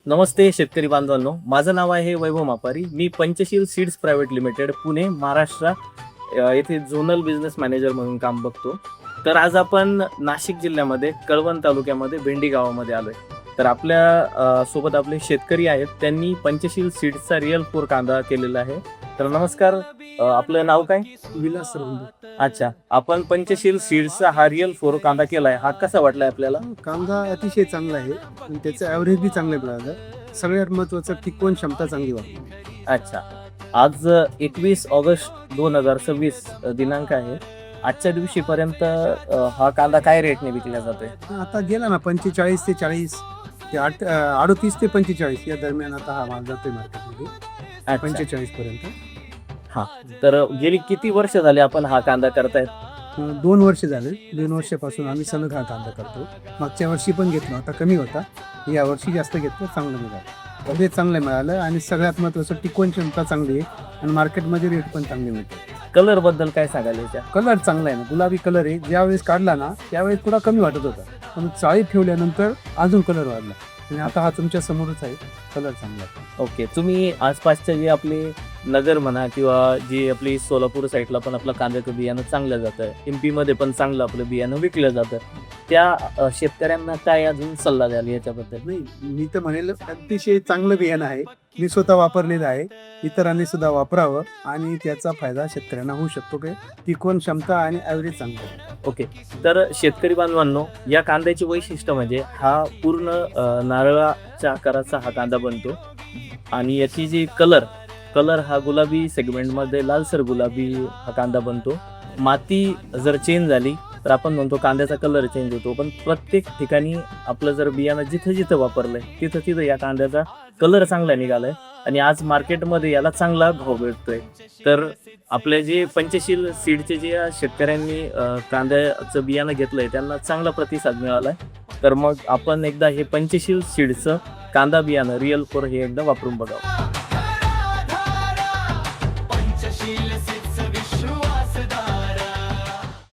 नमस्ते शेतकरी बांधवांनो, माझं नाव आहे वैभव मापारी. मी Panchsheel seeds private limited Pune Maharashtra येथे झोनल बिझनेस मॅनेजर म्हणून काम बघतो. तर आज आपण नाशिक जिल्ह्यामध्ये कळवण तालुक्यामध्ये भेंडी गावामध्ये आलोय. तर आपल्या सोबत आपले शेतकरी आहेत, त्यांनी पंचशील सीड्सचा रिअल 4 कांदा केलेला आहे. तर नमस्कार, आपलं नाव काय? विलास सरवंदे. अच्छा, आपण पंचशील सीड्सचा हा रिअल 4 कांदा केलाय, हा कसा वाटलाय आपल्याला? कांदा अतिशय चांगला आहे आणि त्याचं ॲव्हरेज बी चांगलं मिळालं. सगळ्यात महत्त्वाचं टिकवण क्षमता चांगली वाटली. अच्छा, आज 21 ऑगस्ट 2026 दिनांक आहे. आजच्या दिवशीपर्यंत हा कांदा काय रेटने विकला जातोय? आता गेला ना 45 ते 40 ते 38 ते 45 या दरम्यान आता हा माल जातोय मार्केटमध्ये. अच्छा. 45 पर्यंत. हा, तर गेली किती वर्ष झाले आपण हा कांदा करतायत? 2 वर्ष झाले. 2 वर्षापासून आम्ही सलग हा कांदा करतो. मागच्या वर्षी पण घेतला होता, कमी होता. या वर्षी जास्त घेतलं, चांगलं मिळालं. ते चांगलं मिळालं आणि सगळ्यात महत्त्वाचं टिकवण क्षमता चांगली आहे आणि मार्केटमध्ये रेट पण चांगले मिळते. कलर बद्दल काय सांगाल याच्या? कलर चांगला आहे ना, गुलाबी कलर आहे. ज्यावेळेस काढला ना त्यावेळेस थोडा कमी वाटत होता, पण चाळीत ठेवल्यानंतर अजून कलर वाढला आणि आता हा तुमच्या समोरच आहे. कलर चांगला आहे. ओके, तुम्ही आसपासच्या जे आपले नगर म्हणा किंवा जी आपली सोलापूर साईडला पण आपलं कांद्याचं बियाणं चांगलं जातं, MP मध्ये पण चांगलं आपलं बियाणं विकलं जातं, त्या शेतकऱ्यांना काय अजून सल्ला द्याल याच्याबद्दल? नाही, मी तर म्हणेल अतिशय चांगलं बियाणं आहे. मी स्वतः वापरलेलं आहे. इतरांनी सुद्धा वापरावं आणि त्याचा फायदा शेतकऱ्यांना होऊ शकतो. काय टिकवण क्षमता आणि ॲव्हरेज चांगलं आहे. ओके, तर शेतकरी बांधवांनो, या कांद्याची वैशिष्ट्य म्हणजे हा पूर्ण नारळाच्या आकाराचा हा कांदा बनतो आणि याची जी कलर हा गुलाबी सेगमेंटमध्ये लालसर गुलाबी हा कांदा बनतो. माती जर चेंज झाली तर आपण म्हणतो कांद्याचा कलर चेंज होतो, पण प्रत्येक ठिकाणी आपलं जर बियाणं जिथं जिथं वापरलंय तिथं या कांद्याचा कलर चांगला निघालाय आणि आज मार्केटमध्ये याला चांगला भाव भेटतोय. तर आपले जे पंचशील सीडचे जे शेतकऱ्यांनी कांद्याचं बियाणं घेतलंय त्यांना चांगला प्रतिसाद मिळालाय. तर मग आपण एकदा हे पंचशील सीडचं कांदा बियाणं रिअल 4 हे एकदा वापरून बघावं.